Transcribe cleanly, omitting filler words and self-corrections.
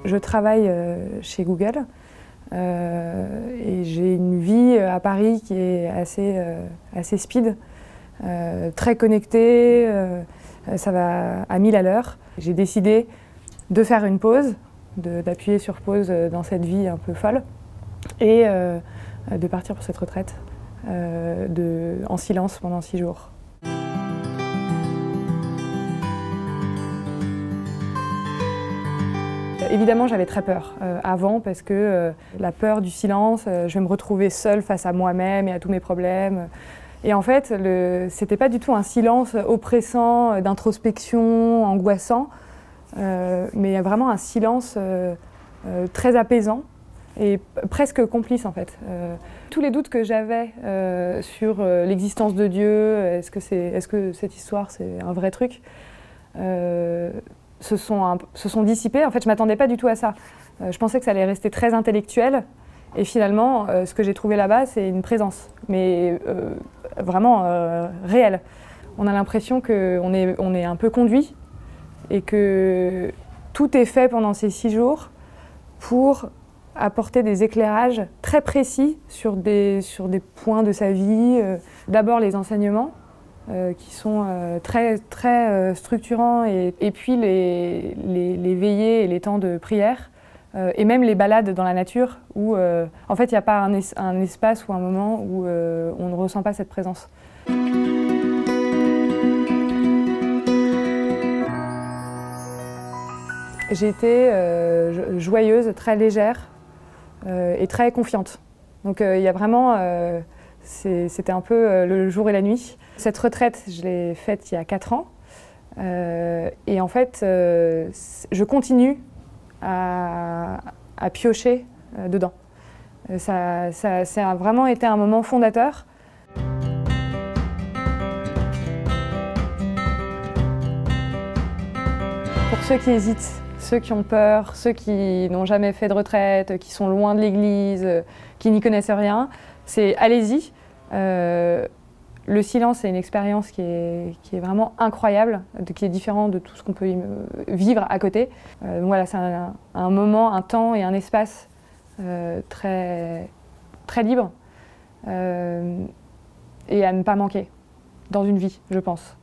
Je travaille chez Google et j'ai une vie à Paris qui est assez speed, très connectée, ça va à 1000 à l'heure. J'ai décidé de faire une pause, d'appuyer sur pause dans cette vie un peu folle et de partir pour cette retraite en silence pendant 6 jours. Évidemment, j'avais très peur avant parce que la peur du silence, je vais me retrouver seule face à moi-même et à tous mes problèmes. Et en fait, c'était pas du tout un silence oppressant, d'introspection, angoissant, mais vraiment un silence très apaisant et presque complice en fait. Tous les doutes que j'avais sur l'existence de Dieu, est-ce que cette histoire c'est un vrai truc, se sont dissipés. En fait, je ne m'attendais pas du tout à ça. Je pensais que ça allait rester très intellectuel. Et finalement, ce que j'ai trouvé là-bas, c'est une présence, mais vraiment réelle. On a l'impression qu'on est un peu conduit et que tout est fait pendant ces 6 jours pour apporter des éclairages très précis sur des points de sa vie. D'abord les enseignements, qui sont très structurants, et puis les veillées et les temps de prière, et même les balades dans la nature où en fait il n'y a pas un espace ou un moment où on ne ressent pas cette présence. J'ai été joyeuse, très légère et très confiante. Donc il y a vraiment, c'était un peu le jour et la nuit. Cette retraite, je l'ai faite il y a 4 ans. Et en fait, je continue à piocher dedans. Ça a vraiment été un moment fondateur. Pour ceux qui hésitent, ceux qui ont peur, ceux qui n'ont jamais fait de retraite, qui sont loin de l'église, qui n'y connaissent rien, c'est allez-y. Le silence, c'est une expérience qui est vraiment incroyable, qui est différente de tout ce qu'on peut vivre à côté. Donc voilà, c'est un moment, un temps et un espace très libre et à ne pas manquer dans une vie, je pense.